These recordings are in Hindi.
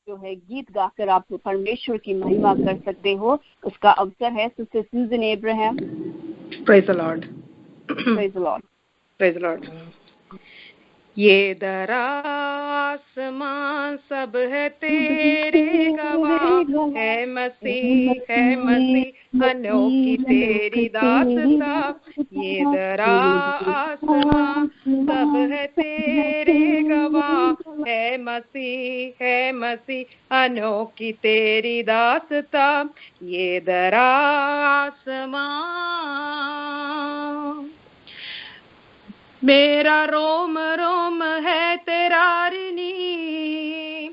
जो है गीत गाकर आप परमेश्वर की महिमा कर सकते हो, उसका अवसर है। सिस्टर सूजन Abraham. Praise the Lord. Praise the Lord. Praise the Lord. ये दरासमां सब है तेरे गवाह, है मसीह अनोखी तेरी दासता। ये दरासमां सब है तेरे गवाह, है मसीह अनोखी तेरी दासता। ये दरासमां मेरा रोम रोम है तेरा ऋणी,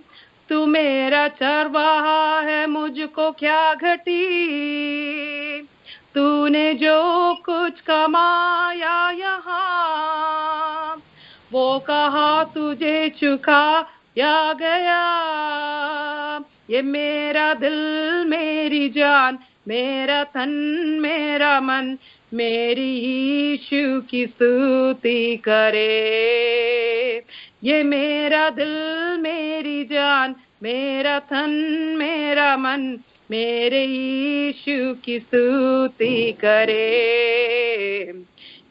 तू मेरा चरवाहा है, मुझको क्या घटी। तूने जो कुछ कमाया यहाँ, वो कहा तुझे चुकाया गया। ये मेरा दिल मेरी जान मेरा तन मेरा मन मेरी यीशु की स्तुति करे। ये मेरा दिल मेरी जान मेरा तन मेरा मन मेरे यीशु की स्तुति करे।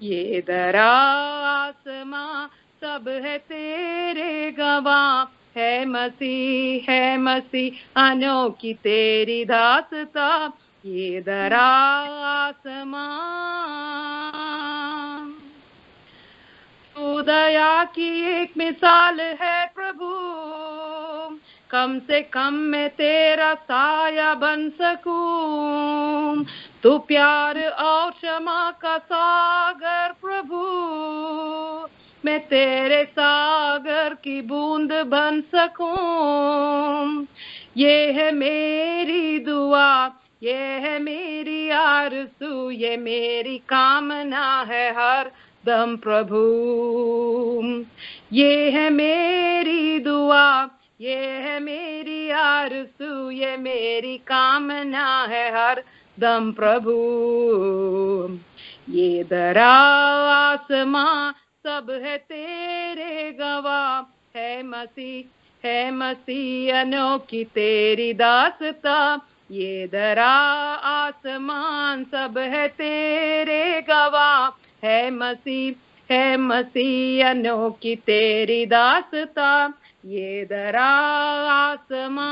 ये दरासमां सब है तेरे गवाह, है मसीह अनोखी तेरी दासता। ये दरासमां तू दया की एक मिसाल है प्रभु, कम से कम मैं तेरा साया बन सकूं। तू प्यार और क्षमा का सागर प्रभु, मैं तेरे सागर की बूंद बन सकूं। ये है मेरी दुआ, ये है मेरी आरज़ू, ये मेरी कामना है हर दम प्रभु। ये है मेरी दुआ, ये है मेरी आरज़ू, ये मेरी कामना है हर दम प्रभु। ये दरासमां सब है तेरे गवाह, है मसीह अनोखी तेरी दासता। ये दरासमां सब है तेरे गवाह, है मसीह अनोखी तेरी दासता। ये दरासमां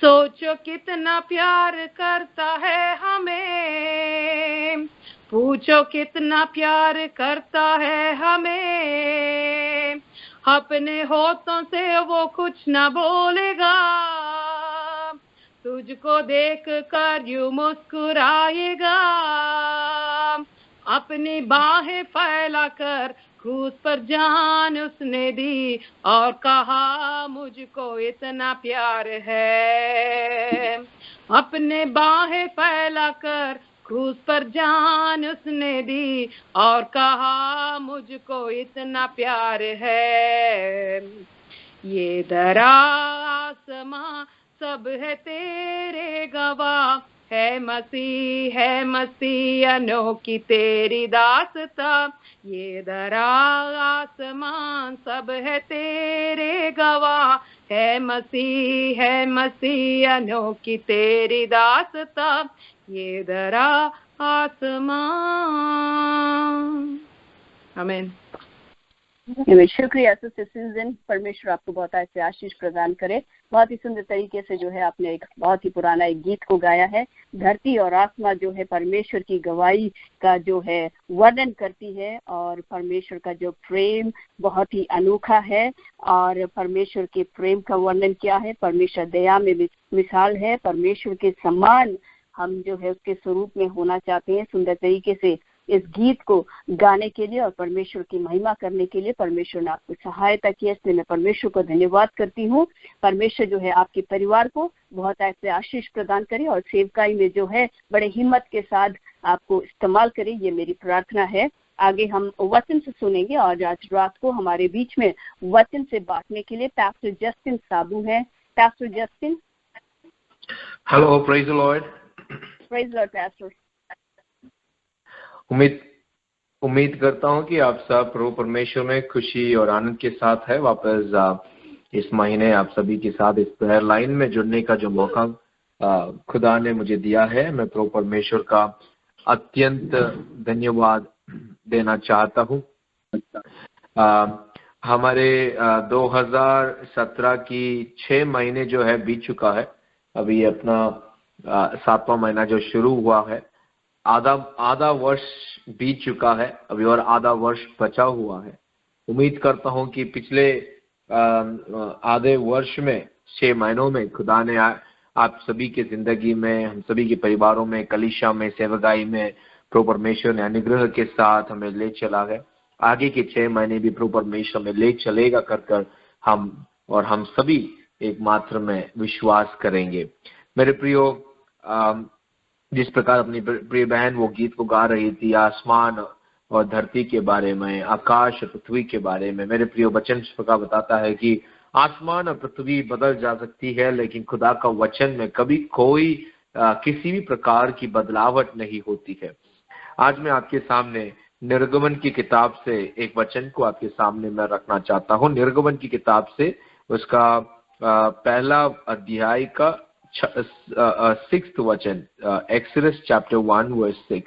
सोचो कितना प्यार करता है हमें, पूछो कितना प्यार करता है हमें। अपने होठों से वो कुछ न बोलेगा, तुझको देख कर यूं मुस्कुराएगा। अपनी बाहें फैलाकर क्रूस पर जान उसने दी और कहा मुझको इतना प्यार है। अपने बाहें फैलाकर क्रूस पर जान उसने दी और कहा मुझको इतना प्यार है। ये दरासमां सब है तेरे गवाह, है मसीह अनोखी तेरी दासता। ये दरासमां सब है तेरे गवाह, है मसीह अनोखी तेरी दासता। ये दरासमां। आमीन। शुक्रिया सिस्टर सूजन, परमेश्वर आपको बहुत ऐसे आशीष प्रदान करे। बहुत ही सुंदर तरीके से जो है आपने एक बहुत ही पुराना एक गीत को गाया है। धरती और आसमां जो है परमेश्वर की गवाही का जो है वर्णन करती है, और परमेश्वर का जो प्रेम बहुत ही अनोखा है। और परमेश्वर के प्रेम का वर्णन क्या है? परमेश्वर दया में मिसाल है। परमेश्वर के समान हम जो है उसके स्वरूप में होना चाहते हैं। सुंदर तरीके से इस गीत को गाने के लिए और परमेश्वर की महिमा करने के लिए परमेश्वर ने आपको सहायता की, इसलिए मैं परमेश्वर को धन्यवाद करती हूँ। परमेश्वर जो है आपके परिवार को बहुत ऐसे आशीष प्रदान करे और सेवकाई में जो है बड़े हिम्मत के साथ आपको इस्तेमाल करे, ये मेरी प्रार्थना है। आगे हम वचन से सुनेंगे और आज रात को हमारे बीच में वचन से बांटने के लिए पैस्टर जस्टिन साबू हैं। Pastor Justin. Hello, praise the Lord. Praise the Lord pastor. उम्मीद करता हूं कि आप सब प्रभु परमेश्वर में खुशी और आनंद के साथ है वापस इस महीने आप सभी के साथ इस प्रेयर लाइन में जुड़ने का जो मौका खुदा ने मुझे दिया है, मैं प्रभु परमेश्वर का अत्यंत धन्यवाद देना चाहता हूँ। हमारे 2017 की 6 महीने जो है बीत चुका है। अभी अपना 7वां महीना जो शुरू हुआ है, आधा वर्ष बीत चुका है, अभी और आधा वर्ष बचा हुआ है। उम्मीद करता हूं कि पिछले आधे वर्ष में 6 महीनों में खुदा ने आप सभी के जिंदगी में, हम सभी के परिवारों में, कलीसिया में, सेवकाई में प्रभु परमेश्वर ने अनुग्रह के साथ हमें ले चला है। आगे के 6 महीने भी प्रभु परमेश्वर में ले चलेगा कर हम सभी एक मात्र में विश्वास करेंगे। मेरे प्रियो, जिस प्रकार अपनी प्रिय बहन वो गीत को गा रही थी, आसमान और धरती के बारे में, आकाश और पृथ्वी के बारे में, मेरे प्रियो वचन इस प्रकार बताता है कि आसमान और पृथ्वी बदल जा सकती है, लेकिन खुदा का वचन में कभी कोई किसी भी प्रकार की बदलावट नहीं होती है। आज मैं आपके सामने निर्गमन की किताब से एक वचन को आपके सामने मैं रखना चाहता हूँ। निर्गमन की किताब से उसका पहला अध्याय का 6th वचन, एक्सोडस चैप्टर 1 वर्स 6,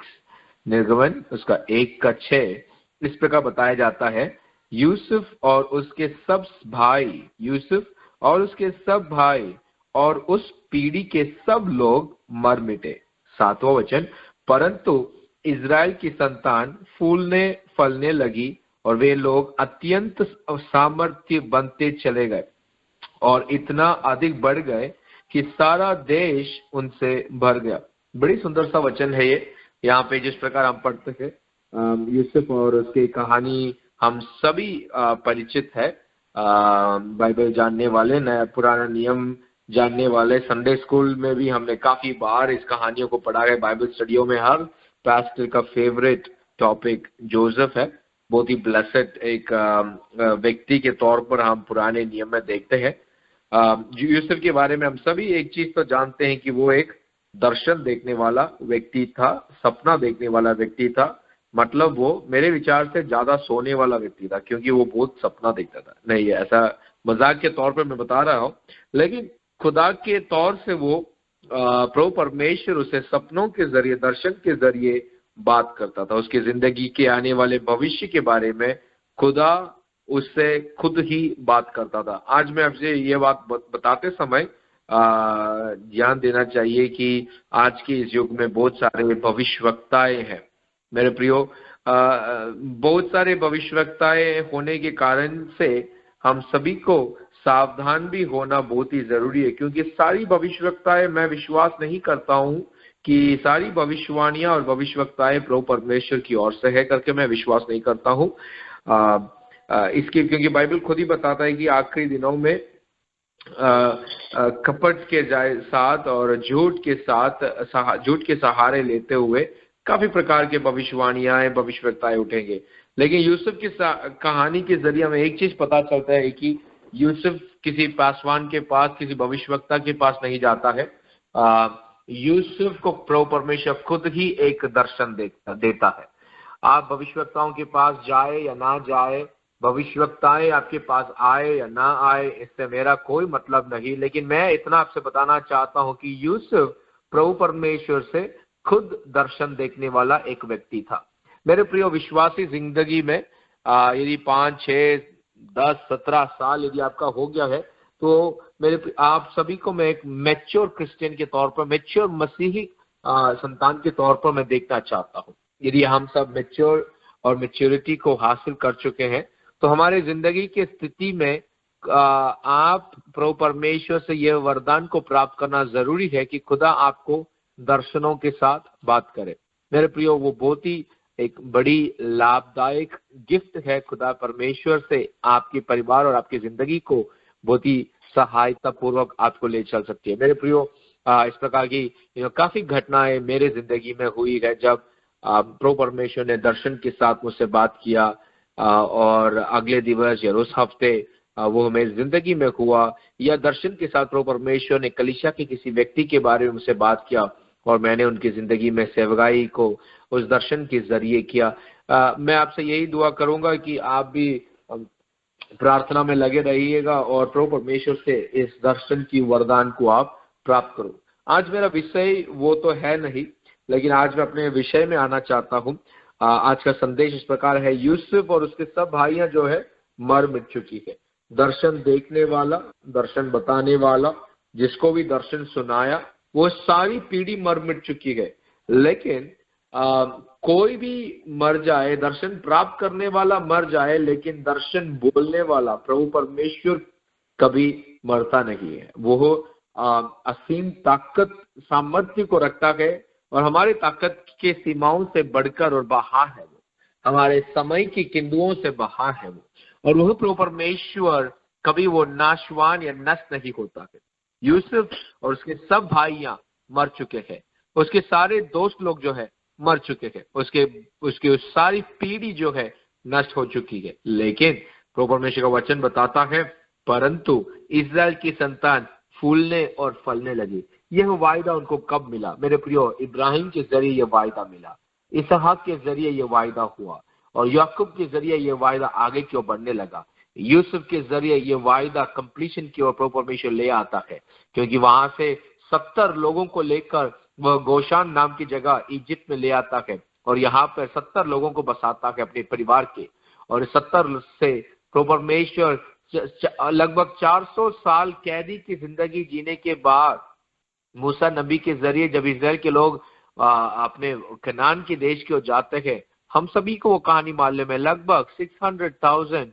निर्गमन उसका 1 का 6 इस प्रकार बताया जाता है, यूसुफ और उसके सब भाई और उस पीढ़ी के सब लोग मर मिटे। 7वां वचन, परंतु इज़राइल की संतान फूलने फलने लगी और वे लोग अत्यंत सामर्थ्य बनते चले गए और इतना अधिक बढ़ गए कि सारा देश उनसे भर गया। बड़ी सुंदर सा वचन है ये। यहाँ पे जिस प्रकार हम पढ़ते हैं, यूसुफ और उसकी कहानी हम सभी परिचित है। बाइबल जानने वाले, नया पुराना नियम जानने वाले, संडे स्कूल में भी हमने काफी बार इस कहानियों को पढ़ा है। बाइबल स्टडियों में हर पास्टर का फेवरेट टॉपिक जोसेफ है। बहुत ही ब्लेसेड एक व्यक्ति के तौर पर हम पुराने नियम में देखते हैं। यूसुफ के बारे में हम सभी एक चीज तो जानते हैं कि वो एक दर्शन देखने वाला व्यक्ति था, सपना देखने वाला व्यक्ति था। मतलब वो मेरे विचार से ज्यादा सोने वाला व्यक्ति था, क्योंकि वो बहुत सपना देखता था। नहीं, ऐसा मजाक के तौर पर मैं बता रहा हूँ, लेकिन खुदा के तौर से वो प्रभु परमेश्वर उसे सपनों के जरिए, दर्शन के जरिए बात करता था। उसकी जिंदगी के आने वाले भविष्य के बारे में खुदा उससे खुद ही बात करता था। आज मैं आपसे ये बात बताते समय ध्यान देना चाहिए कि आज के इस युग में बहुत सारे भविष्यवक्ताएं हैं। मेरे प्रियो, बहुत सारे भविष्यवक्ताएं होने के कारण से हम सभी को सावधान भी होना बहुत ही जरूरी है, क्योंकि सारी भविष्यवक्ताएं, मैं विश्वास नहीं करता हूं कि सारी भविष्यवाणियां और भविष्यवक्ताएं प्रभु परमेश्वर की ओर से है करके मैं विश्वास नहीं करता हूं। इसके क्योंकि बाइबल खुद ही बताता है कि आखिरी दिनों में कपट के साथ और झूठ के सहारे लेते हुए काफी प्रकार के भविष्यवाणियां, भविष्यवक्ताएं उठेंगे। लेकिन यूसुफ की कहानी के जरिए हमें एक चीज पता चलता है कि यूसुफ किसी पासवान के पास, किसी भविष्यवक्ता के पास नहीं जाता है। यूसुफ को प्रभु परमेश्वर खुद ही एक दर्शन देता है। आप भविष्यवक्ताओं के पास जाए या ना जाए, भविष्यवक्ताएं आपके पास आए या ना आए, इससे मेरा कोई मतलब नहीं। लेकिन मैं इतना आपसे बताना चाहता हूं कि यूसुफ प्रभु परमेश्वर से खुद दर्शन देखने वाला एक व्यक्ति था। मेरे प्रियो, विश्वासी जिंदगी में यदि 5, 6, 10, 17 साल यदि आपका हो गया है, तो आप सभी को मैं एक मैच्योर क्रिश्चियन के तौर पर, मैच्योर मसीही संतान के तौर पर मैं देखना चाहता हूँ। यदि हम सब मैच्योर और मैच्योरिटी को हासिल कर चुके हैं, तो हमारे जिंदगी की स्थिति में आप प्रभु परमेश्वर से यह वरदान को प्राप्त करना जरूरी है कि खुदा आपको दर्शनों के साथ बात करे। मेरे प्रियो, वो बहुत ही एक बड़ी लाभदायक गिफ्ट है खुदा परमेश्वर से आपके परिवार और आपकी जिंदगी को बहुत ही सहायता पूर्वक आपको ले चल सकती है। मेरे प्रियो, इस प्रकार की काफी घटनाएं मेरे जिंदगी में हुई है जब प्रभु परमेश्वर ने दर्शन के साथ मुझसे बात किया और अगले दिवस या उस हफ्ते वो मेरी जिंदगी में हुआ, या दर्शन के साथ प्रभु परमेश्वर ने कलीसिया के किसी व्यक्ति के बारे में मुझसे बात किया और मैंने उनकी जिंदगी में सेवकाई को उस दर्शन के जरिए किया। मैं आपसे यही दुआ करूंगा कि आप भी प्रार्थना में लगे रहिएगा और प्रभु परमेश्वर से इस दर्शन की वरदान को आप प्राप्त करो। आज मेरा विषय वो तो है नहीं, लेकिन आज मैं अपने विषय में आना चाहता हूँ। आज का संदेश इस प्रकार है, यूसुफ और उसके सब भाइयां जो है मर मिट चुकी है। दर्शन देखने वाला, दर्शन बताने वाला, जिसको भी दर्शन सुनाया, वो सारी पीढ़ी मर मिट चुकी है। लेकिन कोई भी मर जाए, दर्शन प्राप्त करने वाला मर जाए, लेकिन दर्शन बोलने वाला प्रभु परमेश्वर कभी मरता नहीं है। वो असीम ताकत सामर्थ्य को रखता है और हमारी ताकत के सीमाओं से बढ़कर और बाहर है वो, हमारे समय की किंतुओं से बाहर है वो, और वह प्रभु परमेश्वर कभी वो नाशवान या नष्ट नहीं होता है। यूसुफ और उसके सब भाइयां मर चुके हैं, उसके सारे दोस्त लोग जो है मर चुके हैं, उसकी सारी पीढ़ी जो है नष्ट हो चुकी है। लेकिन प्रभु परमेश्वर का वचन बताता है, परंतु इस्राएल की संतान फूलने और फलने लगी। यह वायदा उनको कब मिला मेरे प्रियो? इब्राहिम के जरिए यह वायदा मिला, इसहाक के जरिए यह वायदा हुआ, और याकूब के जरिए यह वायदा आगे की ओर बढ़ने लगा। यूसुफ के जरिए यह वायदा कंप्लीशन की ओर प्रभु परमेश्वर ले आता है, क्योंकि वहां से 70 लोगों को लेकर वह गोशान नाम की जगह इजिप्ट में ले आता है, और यहाँ पर 70 लोगों को बसाता है अपने परिवार के। और 70 से प्रभु परमेश्वर लगभग 400 साल कैदी की जिंदगी जीने के बाद मूसा नबी के जरिए जब इस्राएल के लोग अपने कनान के देश की ओर जाते हैं, हम सभी को वो कहानी मालूम है, लगभग 600,000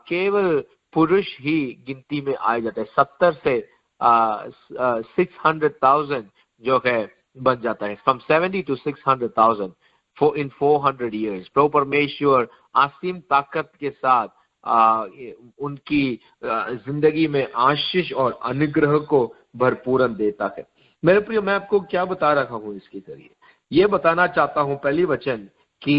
केवल पुरुष ही गिनती में आए जाते हैं। 70 से 600,000 जो है बन जाता है, फ्रॉम 70 to 600,000 in 400 years। प्रभु परमेश्वर असीम ताकत के साथ उनकी जिंदगी में आशीष और अनुग्रह को भरपूरन देता है। मेरे प्रिय, मैं आपको क्या बता रहा हूँ इसके जरिए? ये बताना चाहता हूँ पहली वचन कि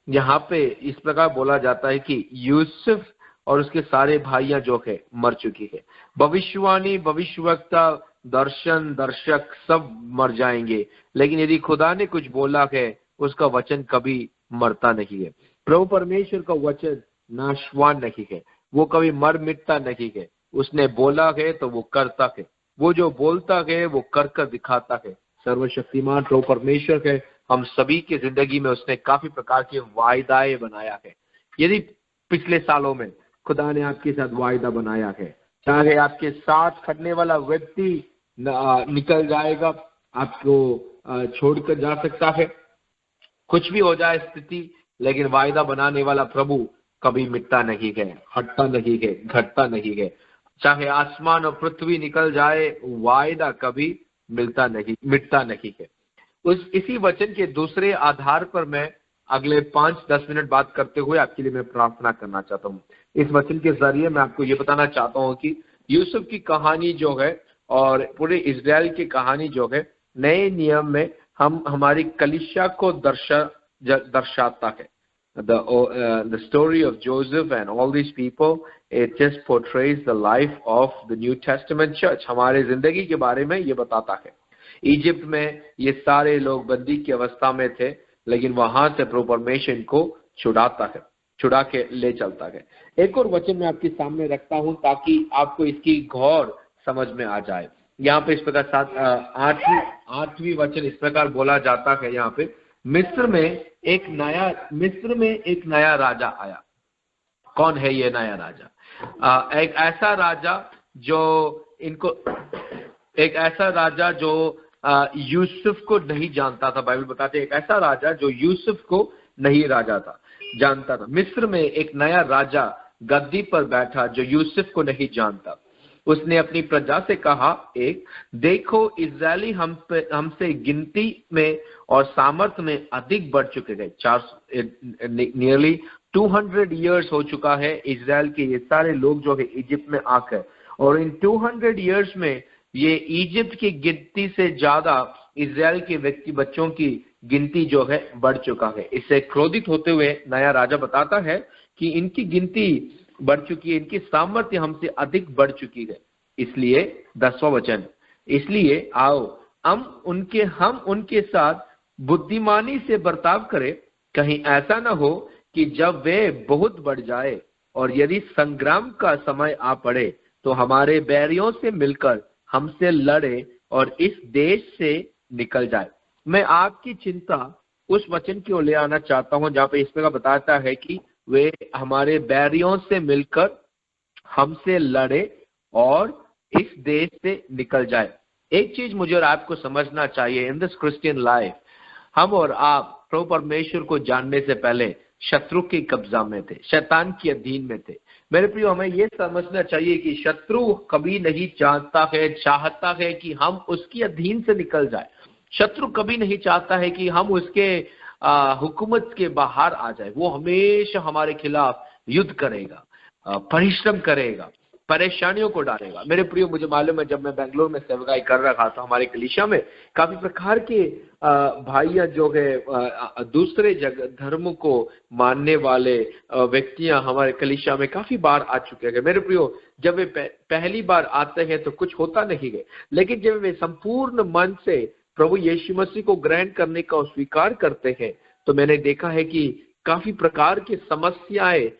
यहाँ पे इस प्रकार बोला जाता है कि यूसुफ और उसके सारे भाइयां जो है मर चुकी है। भविष्यवाणी, भविष्यवक्ता, दर्शन, दर्शक सब मर जाएंगे, लेकिन यदि खुदा ने कुछ बोला है उसका वचन कभी मरता नहीं है। प्रभु परमेश्वर का वचन नाशवान नहीं है, वो कभी मर मिटता नहीं है। उसने बोला है तो वो करता है, वो जो बोलता है वो कर कर दिखाता है। सर्वशक्तिमान प्रभु परमेश्वर है, हम सभी की जिंदगी में उसने काफी प्रकार के वायदाएं बनाया है। यदि पिछले सालों में खुदा ने आपके साथ वायदा बनाया है, चाहे आपके साथ खटने वाला व्यक्ति निकल जाएगा, आपको छोड़कर जा सकता है, कुछ भी हो जाए स्थिति, लेकिन वायदा बनाने वाला प्रभु कभी मिटता नहीं है, हटता नहीं है, घटता नहीं है। चाहे आसमान और पृथ्वी निकल जाए, वायदा कभी मिटता नहीं है। इसी वचन के दूसरे आधार पर मैं अगले 5-10 मिनट बात करते हुए आपके लिए मैं प्रार्थना करना चाहता हूँ। इस वचन के जरिए मैं आपको ये बताना चाहता हूँ कि यूसुफ की कहानी जो है और पूरे इजराइल की कहानी जो है, नए नियम में हमारी कलीसिया को दर्शाता है। The story of Joseph and all these people, it just portrays the life of the New Testament church। हमारे जिंदगी के बारे में ये बताता है। इजिप्ट में ये सारे लोग बंदी की अवस्था में थे, लेकिन वहां से प्रभु परमेश्वर इनको छुड़ा के ले चलता है। एक और वचन मैं आपके सामने रखता हूं ताकि आपको इसकी गौर समझ में आ जाए। यहाँ पे इस प्रकार 8वीं वचन इस प्रकार बोला जाता है, यहाँ पे मिस्र में एक नया राजा आया। कौन है ये नया राजा? एक ऐसा राजा जो यूसुफ को नहीं जानता था। बाइबल बताते हैं एक ऐसा राजा जो यूसुफ को नहीं जानता था। मिस्र में एक नया राजा गद्दी पर बैठा जो यूसुफ को नहीं जानता। उसने अपनी प्रजा से कहा, देखो इजरायली हमसे गिनती में और सामर्थ्य में अधिक बढ़ चुके हैं। नियरली 200 इयर्स हो चुका है इजराइल के ये सारे लोग जो है इजिप्ट में आकर, और इन 200 इयर्स में ये इजिप्ट की गिनती से ज्यादा इजराइल के बच्चों की गिनती जो है बढ़ चुका है। इससे क्रोधित होते हुए नया राजा बताता है कि इनकी गिनती बढ़ चुकी है, इनकी सामर्थ्य हमसे अधिक बढ़ चुकी है। इसलिए 10वां वचन, इसलिए आओ हम उनके साथ बुद्धिमानी से बर्ताव करें, कहीं ऐसा ना हो कि जब वे बहुत बढ़ जाए और यदि संग्राम का समय आ पड़े तो हमारे बैरियों से मिलकर हमसे लड़े और इस देश से निकल जाए। मैं आपकी चिंता उस वचन की ओर ले आना चाहता हूं जहां पे इसमें का बताता है कि वे हमारे बैरियों से मिलकर हमसे लड़े और इस देश से निकल जाए। एक चीज मुझे और आपको समझना चाहिए, इन दिस क्रिश्चियन लाइफ हम और आप प्रभु परमेश्वर को जानने से पहले शत्रु के कब्जा में थे, शैतान के अधीन में थे। मेरे प्रियो, हमें यह समझना चाहिए कि शत्रु कभी नहीं चाहता है कि हम उसकी अधीन से निकल जाए। शत्रु कभी नहीं चाहता है कि हम उसके हुकूमत के बाहर आ जाए। वो हमेशा हमारे खिलाफ युद्ध करेगा, परिश्रम करेगा, परेशानियों को डालेगा। मेरे प्रियो, मुझे मालूम है जब मैं बेंगलोर में सेवकाई कर रहा था, हमारे कलीसिया में काफी प्रकार के भाइयां जो है दूसरे धर्म को मानने वाले व्यक्तियां हमारे कलीसिया में काफी बार आ चुके हैं। मेरे प्रियो, जब वे पहली बार आते हैं तो कुछ होता नहीं है, लेकिन जब वे संपूर्ण मन से प्रभु यीशु मसीह को ग्रहण करने का स्वीकार करते हैं तो मैंने देखा है कि काफी प्रकार की समस्याएं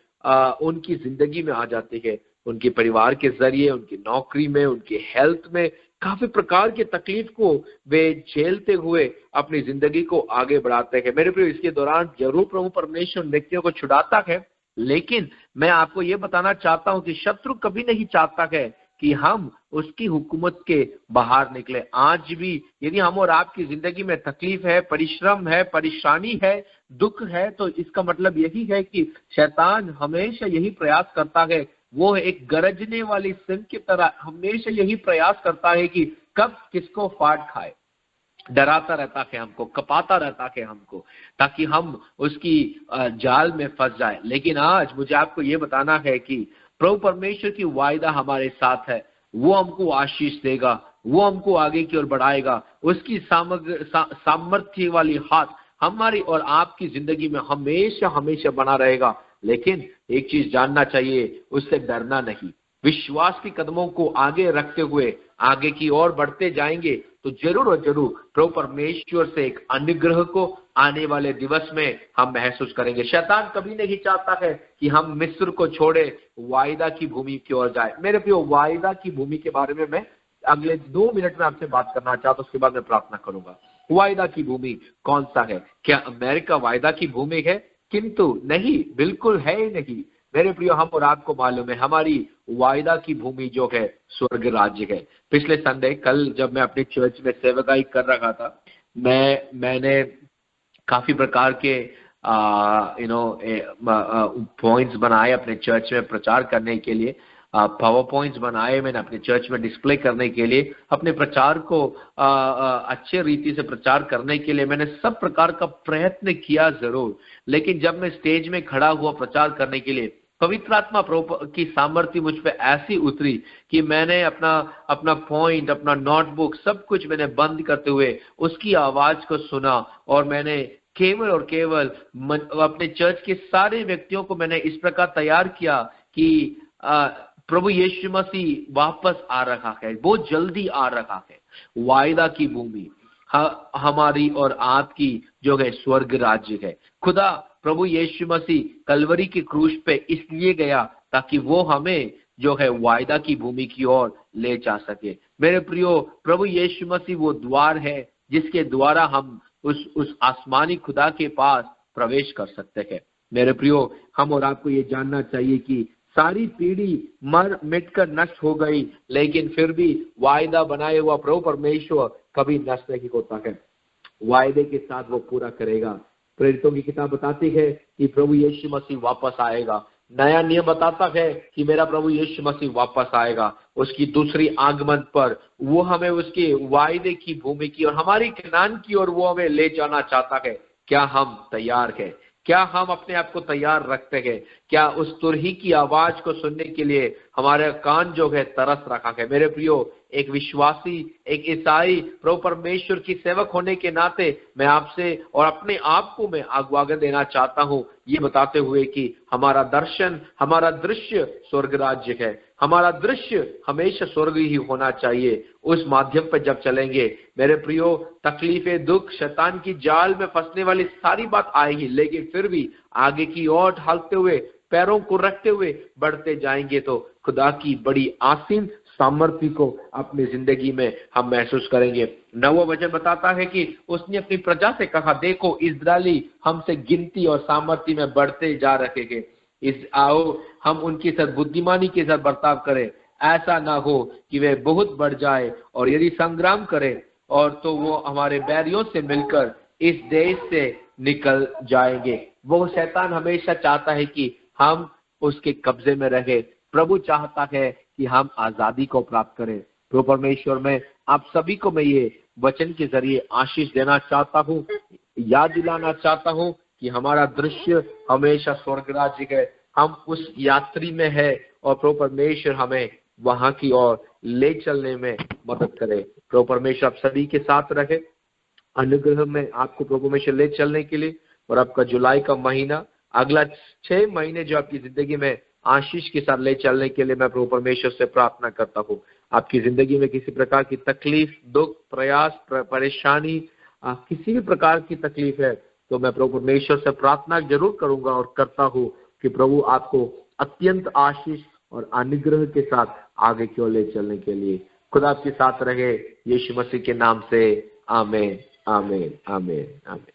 उनकी जिंदगी में आ जाती है। उनके परिवार के जरिए, उनकी नौकरी में, उनके हेल्थ में काफी प्रकार के तकलीफ को वे झेलते हुए अपनी जिंदगी को आगे बढ़ाते हैं। मेरे प्रिय, इसके दौरान जरूर प्रभु परमेश्वर व्यक्तियों को छुड़ाता है, लेकिन मैं आपको ये बताना चाहता हूं कि शत्रु कभी नहीं चाहता है कि हम उसकी हुकूमत के बाहर निकले। आज भी यदि हम और आपकी जिंदगी में तकलीफ है, परिश्रम है, परेशानी है, दुख है, तो इसका मतलब यही है कि शैतान हमेशा यही प्रयास करता है, वो एक गरजने वाली सिंह की तरह हमेशा यही प्रयास करता है कि कब किसको फाड़ खाए। डराता रहता है हमको, कपाता रहता है हमको, ताकि हम उसकी जाल में फंस जाए। लेकिन आज मुझे आपको ये बताना है कि प्रभु परमेश्वर की वायदा हमारे साथ है। वो हमको आशीष देगा, वो हमको आगे की ओर बढ़ाएगा। उसकी सामर्थ्य वाली हाथ हमारी और आपकी जिंदगी में हमेशा हमेशा बना रहेगा। लेकिन एक चीज जानना चाहिए, उससे डरना नहीं। विश्वास के कदमों को आगे रखते हुए आगे की ओर बढ़ते जाएंगे तो जरूर और जरूर प्रभु परमेश्वर से एक अनुग्रह को आने वाले दिवस में हम महसूस करेंगे। शैतान कभी नहीं चाहता है कि हम मिस्र को छोड़े वायदा की भूमि की ओर जाए। मेरे प्रियो, वायदा की भूमि के बारे में मैं अगले 2 मिनट में आपसे बात करना चाहता हूं, उसके बाद मैं प्रार्थना करूंगा। वायदा की भूमि कौन सा है? क्या अमेरिका वायदा की भूमि है? किंतु नहीं, बिल्कुल है ही नहीं। मेरे प्रियो, हम और आपको मालूम है हमारी वायदा की भूमि जो है स्वर्ग राज्य है। पिछले संडे कल जब मैं अपनी चर्च में सेवकाई कर रहा था, मैंने काफी प्रकार के पॉइंट्स बनाए अपने चर्च में प्रचार करने के लिए। पावर पॉइंट्स बनाए मैंने अपने चर्च में डिस्प्ले करने के लिए, अपने प्रचार को अच्छे रीति से प्रचार करने के लिए मैंने सब प्रकार का प्रयत्न किया जरूर। लेकिन जब मैं स्टेज में खड़ा हुआ प्रचार करने के लिए, पवित्र आत्मा प्रभु की सामर्थ्य मुझ पे ऐसी उतरी कि मैंने अपना पॉइंट, अपना नोटबुक सब कुछ मैंने बंद करते हुए उसकी आवाज को सुना और मैंने केवल और केवल अपने चर्च के सारे व्यक्तियों को मैंने इस प्रकार तैयार किया कि प्रभु यीशु मसीह वापस आ रहा है, बहुत जल्दी आ रहा है। वायदा की भूमि हमारी और आपकी जो है स्वर्ग राज्य है। खुदा प्रभु यीशु मसीह कलवरी के क्रूस पे इसलिए गया ताकि वो हमें जो है वायदा की भूमि की ओर ले जा सके। मेरे प्रियो, प्रभु यीशु मसीह वो द्वार है जिसके द्वारा हम उस आसमानी खुदा के पास प्रवेश कर सकते हैं। मेरे प्रियो, हम और आपको ये जानना चाहिए कि सारी पीढ़ी मर मिटकर नष्ट हो गई, लेकिन फिर भी वायदा बनाए हुआ प्रभु परमेश्वर कभी नष्ट नहीं होता है। वायदे के साथ वो पूरा करेगा। प्रेरितों की किताब बताती है कि प्रभु यीशु मसीह वापस आएगा। नया नियम बताता है कि मेरा प्रभु यीशु मसीह वापस आएगा। उसकी दूसरी आगमन पर वो हमें उसके वायदे की भूमि की और हमारी कनान की ओर वो हमें ले जाना चाहता है। क्या हम तैयार हैं? क्या हम अपने आप को तैयार रखते हैं? क्या उस तुरही की आवाज को सुनने के लिए हमारे कान जो है तरस रखा है? मेरे प्रियो, एक विश्वासी, एक ईसाई, प्रभु परमेश्वर की सेवक होने के नाते मैं आपसे और अपने आप को मैं आगवान देना चाहता हूं, ये बताते हुए कि हमारा दर्शन, हमारा दृश्य स्वर्ग राज्य है। हमारा दृश्य हमेशा स्वर्ग ही होना चाहिए। उस माध्यम पर जब चलेंगे मेरे प्रियो, तकलीफें, दुख, शैतान की जाल में फंसने वाली सारी बात आएगी, लेकिन फिर भी आगे की ओर ढालते हुए पैरों को रखते हुए बढ़ते जाएंगे तो खुदा की बड़ी आसीम सामर्थ्य को अपनी जिंदगी में हम महसूस करेंगे। 9वां वचन बताता है कि उसने अपनी प्रजा से कहा, देखो इस्राएली हमसे गिनती और सामर्थ्य में बढ़ते जा रखेंगे। आओ हम उनके साथ बुद्धिमानी के साथ बर्ताव करें, ऐसा ना हो कि वे बहुत बढ़ जाए और यदि संग्राम करें और तो वो हमारे बैरियों से मिलकर इस देश से निकल जाएंगे। वो शैतान हमेशा चाहता है कि हम उसके कब्जे में रहे। प्रभु चाहता है कि हम आजादी को प्राप्त करें। प्रभु परमेश्वर, मैं आप सभी को मैं ये वचन के जरिए आशीष देना चाहता हूँ, याद दिलाना चाहता हूँ कि हमारा दृश्य हमेशा स्वर्ग राज्य है। हम उस यात्री में है और प्रभु परमेश्वर हमें वहां की ओर ले चलने में मदद करे। प्रभु परमेश्वर आप सभी के साथ रहे। अनुग्रह में आपको प्रभु परमेश्वर ले चलने के लिए और आपका जुलाई का महीना, अगला 6 महीने जो आपकी जिंदगी में आशीष के साथ ले चलने के लिए मैं प्रभु परमेश्वर से प्रार्थना करता हूँ। आपकी जिंदगी में किसी प्रकार की तकलीफ, दुख, प्रयास, परेशानी, किसी भी प्रकार की तकलीफ है तो मैं प्रभु परमेश्वर से प्रार्थना जरूर करूंगा और करता हूँ कि प्रभु आपको अत्यंत आशीष और अनुग्रह के साथ आगे की ओर ले चलने के लिए। खुदा आपके साथ रहे, यीशु मसीह के नाम से, आमीन, आमीन, आमीन, आमीन,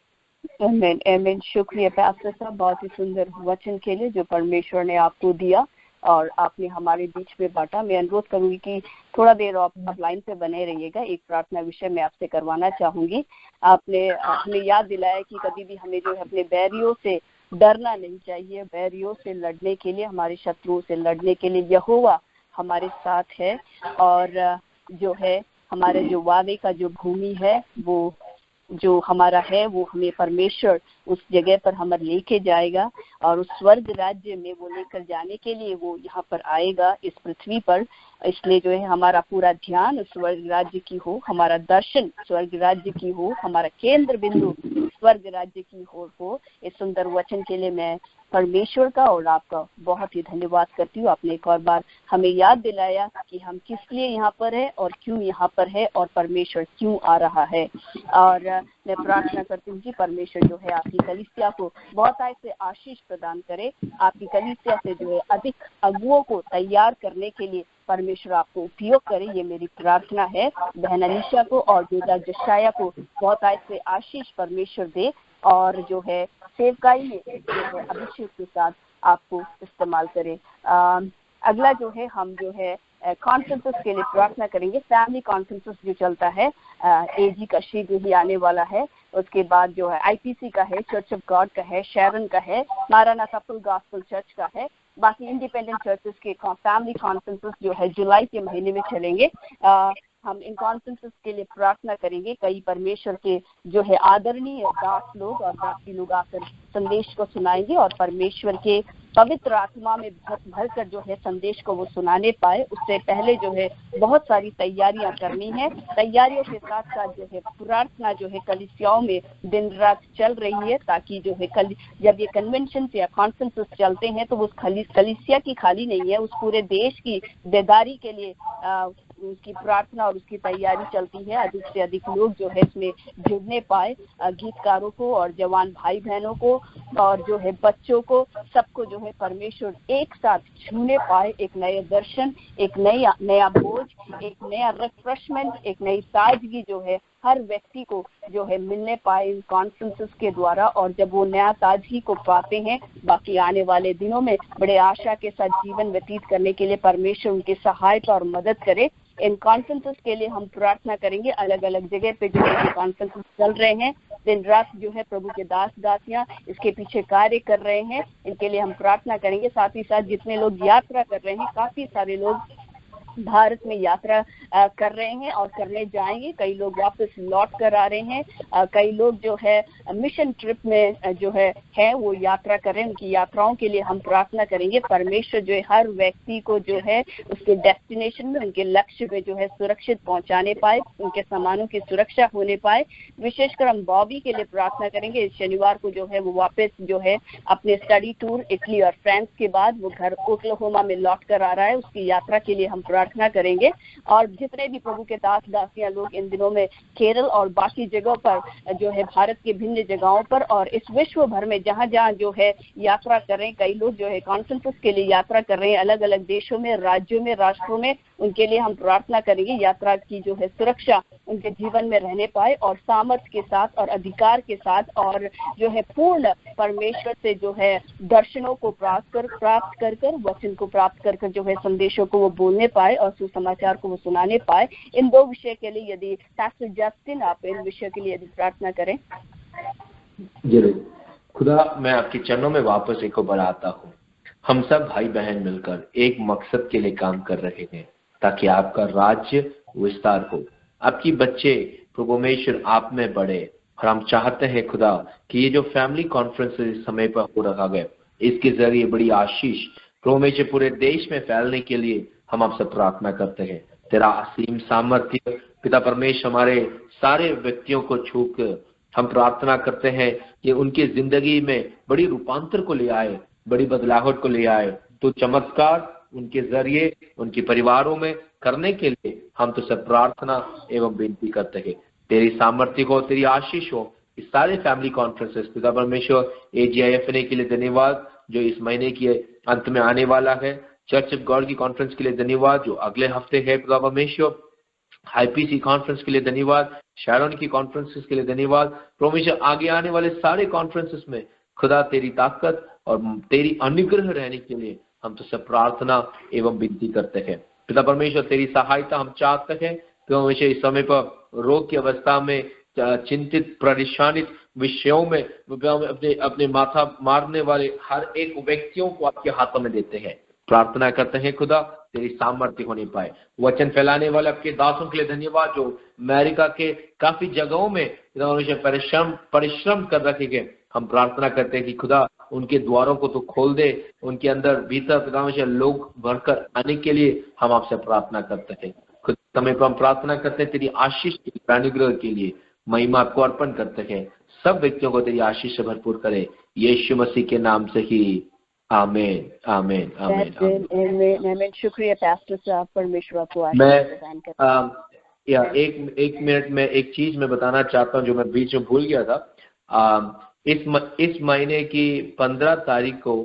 आमीन, आमीन। शुक्रिया पास्टर साहब, बहुत ही सुंदर वचन के लिए जो परमेश्वर ने आपको दिया और आपने हमारे बीच में बांटा। मैं अनुरोध करूंगी कि थोड़ा देर आप लाइन पे बने रहिएगा। एक प्रार्थना विषय मैं आपसे करवाना चाहूंगी। आपने हमें याद दिलाया कि कभी भी हमें जो है अपने बैरियों से डरना नहीं चाहिए। बैरियों से लड़ने के लिए, हमारे शत्रुओं से लड़ने के लिए यहोवा हमारे साथ है और जो है हमारे जो वादे का जो भूमि है वो जो हमारा है वो हमें परमेश्वर उस जगह पर हमें लेके जाएगा और उस स्वर्ग राज्य में वो लेकर जाने के लिए वो यहाँ पर आएगा इस पृथ्वी पर। इसलिए जो है हमारा पूरा ध्यान स्वर्ग राज्य की हो, हमारा दर्शन स्वर्ग राज्य की हो, हमारा केंद्र बिंदु स्वर्ग राज्य की हो। इस सुंदर वचन के लिए मैं परमेश्वर का और आपका बहुत ही धन्यवाद करती हूँ। आपने एक और बार हमें याद दिलाया कि हम किस लिए यहाँ पर है और क्यों यहाँ पर है और परमेश्वर क्यों आ रहा है। और मैं प्रार्थना करती हूँ कि परमेश्वर जो है आपकी कलीसिया को बहुत ऐसे आशीष प्रदान करे। आपकी कलीसिया से जो है अधिक अगुओं को तैयार करने के लिए परमेश्वर आपको उपयोग करे, ये मेरी प्रार्थना है। बहन अलीशा को और बेटा जशाया को बहुत ऐसे आशीष परमेश्वर दे और जो है सेवकाई में जो है अभिषेक के साथ आपको इस्तेमाल करे। अगला जो है हम जो है कॉन्फ्रेंसेस के लिए प्रार्थना करेंगे। फैमिली कॉन्फ्रेंसेस जो चलता है एजी का शीघ्र ही आने वाला है। उसके बाद जो है आईपीसी का है, चर्च ऑफ गॉड का है, शेरन का है, मारानाथा फुल गॉस्पेल चर्च का है। बाकी इंडिपेंडेंट चर्चेस के फैमिली कॉन्फ्रेंसेस जो है जुलाई के महीने में चलेंगे। हम इन कॉन्फ्रेंसेस के लिए प्रार्थना करेंगे। कई परमेश्वर के जो है आदरणीय दास लोग और दासी लोग आकर संदेश को सुनाएंगे और परमेश्वर के पवित्र आत्मा में भर कर जो है संदेश को वो सुनाने पाए। उससे पहले जो है बहुत सारी तैयारियां करनी है। तैयारियों के साथ साथ जो है प्रार्थना जो है कलीसियाओं में दिन रात चल रही है, ताकि जो है जब ये कन्वेंशन या कॉन्फ्रेंसेस चलते हैं तो वो कलीसिया की खाली नहीं है, उस पूरे देश की बेदारी के लिए उसकी प्रार्थना और उसकी तैयारी चलती है। अधिक से अधिक लोग जो है इसमें जुड़ने पाए, गीतकारों को और जवान भाई बहनों को और जो है बच्चों को, सबको जो है परमेश्वर एक साथ छूने पाए। एक नए दर्शन, एक नया बोझ, एक नया रिफ्रेशमेंट, एक नई ताजगी जो है हर व्यक्ति को जो है मिलने पाए इन कॉन्फ्रेंसेस के द्वारा। और जब वो नया ताजगी को पाते हैं, बाकी आने वाले दिनों में बड़े आशा के साथ जीवन व्यतीत करने के लिए परमेश्वर उनकी सहायता और मदद करे। इन कॉन्फ्रेंसेस के लिए हम प्रार्थना करेंगे। अलग अलग जगह पे जो है कॉन्फ्रेंसेस चल रहे हैं, दिन रात जो है प्रभु के दास दासियां इसके पीछे कार्य कर रहे हैं, इनके लिए हम प्रार्थना करेंगे। साथ ही साथ जितने लोग यात्रा कर रहे हैं, काफी सारे लोग भारत में यात्रा कर रहे हैं और करने जाएंगे। कई लोग वापस लौट कर आ रहे हैं। कई लोग जो है मिशन ट्रिप में जो है वो यात्रा करें। उनकी यात्राओं के लिए हम प्रार्थना करेंगे। परमेश्वर जो है हर व्यक्ति को जो है उसके डेस्टिनेशन में, उनके लक्ष्य में जो है सुरक्षित पहुंचाने पाए, उनके सामानों की सुरक्षा होने पाए। विशेषकर हम बॉबी के लिए प्रार्थना करेंगे। इस शनिवार को जो है वो वापस जो है अपने स्टडी टूर इटली और फ्रांस के बाद वो घर ओक्लाहोमा में लौट कर आ रहा है। उसकी यात्रा के लिए हम प्रार्थना प्रार्थना करेंगे। और जितने भी प्रभु के दास दासियां लोग इन दिनों में केरल और बाकी जगहों पर जो है भारत के भिन्न जगहों पर और इस विश्व भर में जहाँ जहाँ जो है यात्रा कर रहे हैं, कई लोग जो है कॉन्फ्रेंसेस के लिए यात्रा कर रहे हैं अलग अलग देशों में, राज्यों में, राष्ट्रों में, उनके लिए हम प्रार्थना करेंगे यात्रा की जो है सुरक्षा उनके जीवन में रहने पाए और सामर्थ्य के साथ और अधिकार के साथ और जो है पूर्ण परमेश्वर से जो है दर्शनों को प्राप्त कर वचन को प्राप्त कर जो है संदेशों को वो बोलने पाए और सुसमाचार को वो सुनाने पाए। इन दो विषय के लिए यदि पास्टर जस्टिन आप इन विषय के लिए यदि प्रार्थना करें। जरूर। खुदा, मैं आपके चरणों में वापस एक बार आता हूँ। हम सब भाई बहन मिलकर एक मकसद के लिए काम कर रहे हैं ताकि आपका राज्य विस्तार हो, आपकी बच्चे प्रभु परमेश्वर आप में बढ़े। और हम चाहते हैं खुदा कि ये जो फैमिली कॉन्फ्रेंस इस समय पर हो रखा गया, इसके जरिए बड़ी आशीष प्रभु परमेश्वर पूरे देश में फैलने के लिए हम आपसे प्रार्थना करते हैं। तेरा असीम सामर्थ्य पिता परमेश्वर हमारे सारे व्यक्तियों को छू कर हम प्रार्थना करते हैं कि उनकी जिंदगी में बड़ी रूपांतर को ले आए, बड़ी बदलावट को ले आए। तो चमत्कार उनके जरिए उनके परिवारों में करने के लिए हम तो सब प्रार्थना एवं विनती करते हैं। तेरी सामर्थ्य हो, तेरी आशीष हो इस सारे फैमिली कॉन्फ्रेंसेस। पिता परमेश्वर AGIFNA के लिए धन्यवाद जो इस महीने के अंत में आने वाला है। चर्च ऑफ गॉड की कॉन्फ्रेंस के लिए धन्यवाद जो अगले हफ्ते है। पिता परमेश्वर IPC कॉन्फ्रेंस के लिए धन्यवाद, शैरोन की कॉन्फ्रेंसेस के लिए धन्यवाद। परमेश्वर आगे आने वाले सारे कॉन्फ्रेंसेस में खुदा तेरी ताकत और तेरी अनुग्रह रहने के लिए हम तो सब प्रार्थना एवं विनती करते हैं। पिता परमेश्वर तेरी सहायता हम चाहते हैं। तो परमेश्वर इस समय पर रोग की अवस्था में चिंतित परेशानित विषयों में अपने माथा मारने वाले हर एक व्यक्तियों को आपके हाथों में देते हैं। प्रार्थना करते हैं खुदा तेरी सामर्थ्य होने पाए। वचन फैलाने वाले आपके दासों के लिए धन्यवाद जो अमेरिका के काफी जगहों में परिश्रम कर रखे गए। हम प्रार्थना करते हैं कि खुदा उनके द्वारों को तो खोल दे, उनके अंदर भीतर पिता लोग भरकर आने के लिए हम आपसे प्रार्थना करते हैं। खुद समय पर हम प्रार्थना करते हैं तेरी आशीष अनुग्रह के लिए महिमा आपको अर्पण करते हैं। सब व्यक्तियों को तेरी आशीष से भरपूर करे यीशु मसीह के नाम से ही, आमीन आमीन आमीन। शुक्रिया पास्टर साहब, परमेश्वर आपको एक मिनट में एक चीज मैं बताना चाहता हूँ जो मैं बीच में भूल गया था। इस महीने की 15 तारीख को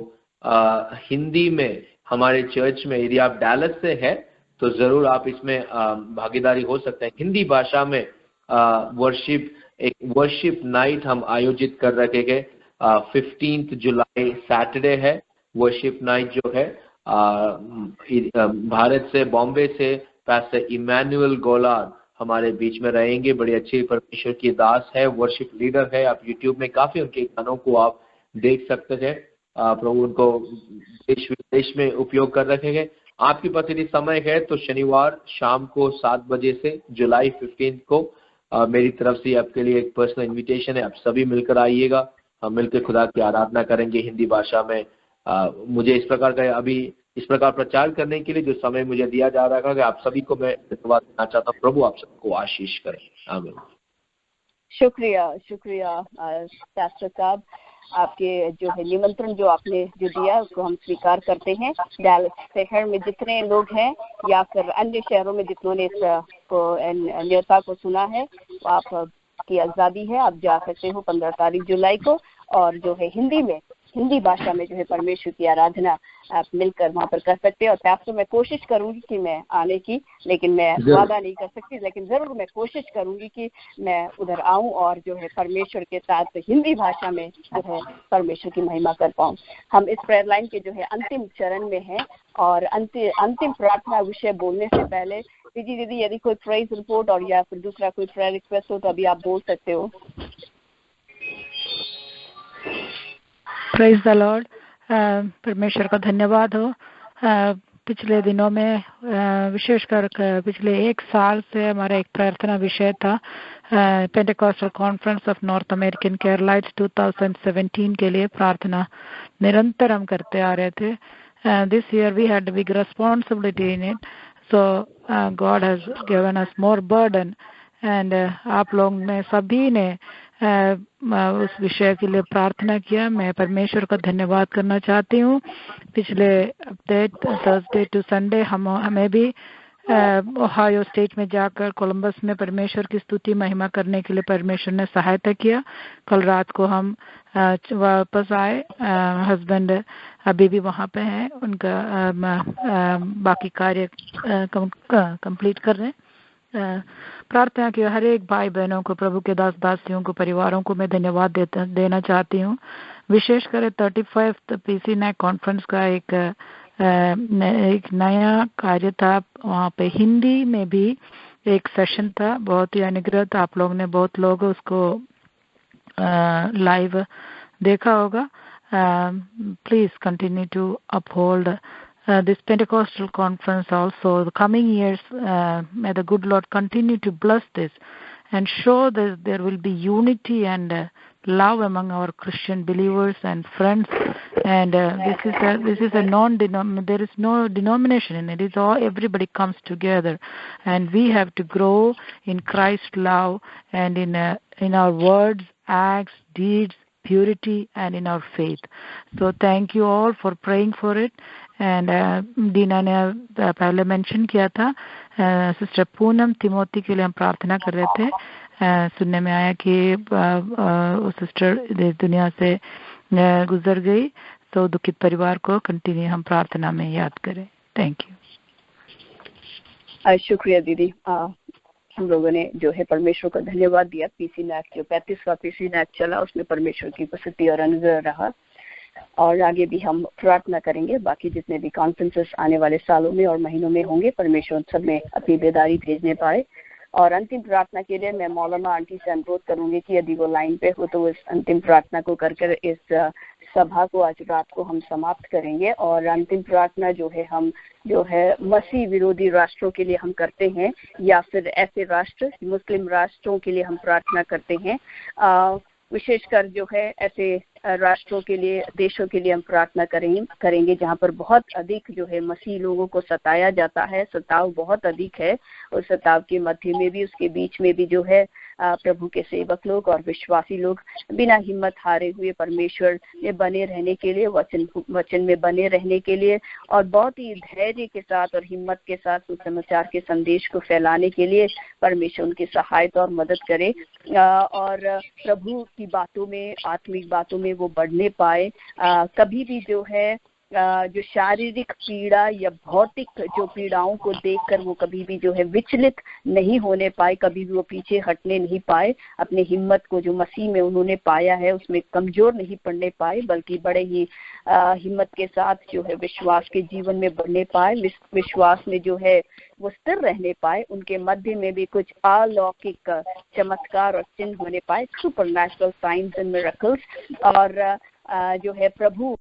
हिंदी में हमारे चर्च में, यदि आप डैलस से है तो जरूर आप इसमें भागीदारी हो सकते हैं। हिंदी भाषा में एक वर्शिप नाइट हम आयोजित कर रखे गए। 15 जुलाई सैटरडे है वर्शिप नाइट जो है। भारत से, बॉम्बे से पास्टर इमैनुअल गोलार हमारे बीच में रहेंगे। बड़े अच्छे परमेश्वर की दास है, वर्शिप लीडर है। आप यूट्यूब में काफी उनके गानों को आप देख सकते हैं। प्रभु उनको देश विदेश में उपयोग कर रखेंगे। आपके पास यदि समय है तो शनिवार शाम को 7 बजे से जुलाई 15 को मेरी तरफ से आपके लिए एक पर्सनल इनविटेशन है। आप सभी मिलकर आइएगा, हम मिलकर खुदा की आराधना करेंगे हिंदी भाषा में। मुझे इस प्रकार प्रचार करने के लिए जो समय मुझे दिया जा रहा है, आप सभी को मैं धन्यवाद देना चाहता हूँ। प्रभु आप सबको आशीष करें, आमीन। शुक्रिया पास्टर साहब, आपके जो है निमंत्रण जो आपने जो दिया उसको हम स्वीकार करते हैं। डैलस शहर में जितने लोग हैं या फिर अन्य शहरों में जिन्होंने इस न्योता को सुना है, आप की आजादी है, आप जा सकते हो 15 तारीख जुलाई को। और जो है हिंदी भाषा में जो है परमेश्वर की आराधना आप मिलकर वहाँ पर कर सकते हैं। और पास्टर मैं कोशिश करूंगी कि मैं आने की, लेकिन मैं वादा नहीं कर सकती, लेकिन जरूर मैं कोशिश करूंगी कि मैं उधर आऊं और जो है परमेश्वर के साथ हिंदी भाषा में जो है परमेश्वर की महिमा कर पाऊं। हम इस प्रेयर लाइन के जो है अंतिम चरण में हैं और अंतिम प्रार्थना विषय बोलने से पहले दीदी यदि कोई प्रेज रिपोर्ट और या फिर दूसरा कोई प्रेयर रिक्वेस्ट हो तो अभी आप बोल सकते हो। Praise the Lord. परमेश्वर का धन्यवाद हो। पिछले दिनों में विशेषकर पिछले 1 साल से हमारा एक प्रार्थना विषय था Pentecostal conference of North American Keralites 2017 के लिए प्रार्थना निरंतर हम करते आ रहे थे। This year we had big responsibility in it, so God has given us more burden and आप लोग ने सभी ने उस विषय के लिए प्रार्थना किया। मैं परमेश्वर का धन्यवाद करना चाहती हूँ। पिछले हफ्ते थर्सडे टू संडे हमें भी ओहायो स्टेट में जाकर कोलंबस में परमेश्वर की स्तुति महिमा करने के लिए परमेश्वर ने सहायता किया। कल रात को हम वापस आए। हस्बैंड अभी भी वहाँ पे हैं, उनका बाकी कार्य कंप्लीट कर रहे हैं। प्रार्थना की हर एक भाई बहनों को, प्रभु के दास दासियों को, परिवारों को मैं धन्यवाद देना चाहती हूँ। विशेष कर 35 पीसी नैक कॉन्फ्रेंस का एक नया कार्य था। वहाँ पे हिंदी में भी एक सेशन था, बहुत ही अनुग्रहित। आप लोग ने बहुत लोग उसको लाइव देखा होगा। Please continue to uphold this Pentecostal conference also. The coming years, may the good Lord continue to bless this and show that there will be unity and love among our Christian believers and friends. And this is a there is no denomination in it. It's all, everybody comes together, and we have to grow in Christ's love and in our words, acts, deeds, purity, and in our faith. So thank you all for praying for it. And Deena ने पहले मेंशन किया था, सिस्टर पूनम तिमोती के लिए हम प्रार्थना कर रहे थे। सुनने में आया कि सिस्टर दुनिया से गुजर गई, तो दुखित परिवार को कंटिन्यू हम प्रार्थना में याद करें। Thank you. शुक्रिया दीदी। हम लोगों ने जो है परमेश्वर को धन्यवाद दिया। पीसी नैक जो 35वां पीसी नैक चला, उसमें परमेश्वर की उपस्थिति और अनुग्रह रहा, और आगे भी हम प्रार्थना करेंगे। बाकी जितने भी कॉन्फ्रेंसेस आने वाले सालों में और महीनों में होंगे, परमेश्वर सब में अपनी बेदारी भेजने पाए। और अंतिम प्रार्थना के लिए मैं मौलाना आंटी से अनुरोध करूंगी कि यदि वो लाइन पे हो तो इस अंतिम प्रार्थना को कर इस सभा को आज रात को हम समाप्त करेंगे। और अंतिम प्रार्थना जो है हम मसीह विरोधी राष्ट्रों के लिए हम करते हैं, या फिर ऐसे राष्ट्र मुस्लिम राष्ट्रों के लिए हम प्रार्थना करते हैं। विशेषकर जो है ऐसे राष्ट्रों के लिए, देशों के लिए हम प्रार्थना करेंगे जहां पर बहुत अधिक जो है मसीह लोगों को सताया जाता है। सताव बहुत अधिक है, और सताव के मध्य में भी, उसके बीच में भी जो है प्रभु के सेवक लोग और विश्वासी लोग बिना हिम्मत हारे हुए परमेश्वर में बने रहने के लिए, वचन में बने रहने के लिए, और बहुत ही धैर्य के साथ और हिम्मत के साथ सुसमाचार के संदेश को फैलाने के लिए परमेश्वर उनकी सहायता और मदद करे, और प्रभु की बातों में, आत्मिक बातों में वो बढ़ने पाए। कभी भी जो है जो शारीरिक पीड़ा या भौतिक जो पीड़ाओं को देखकर वो कभी भी जो है विचलित नहीं होने पाए, कभी भी वो पीछे हटने नहीं पाए, अपने हिम्मत को जो मसीह में उन्होंने पाया है उसमें कमजोर नहीं पड़ने पाए, बल्कि बड़े ही हिम्मत के साथ जो है विश्वास के जीवन में बढ़ने पाए, विश्वास में जो है वो स्थिर रहने पाए। उनके मध्य में भी कुछ अलौकिक चमत्कार और चिन्ह होने पाए, सुपरनैचुरल साइंस एंड मिरेकल्स, और जो है प्रभु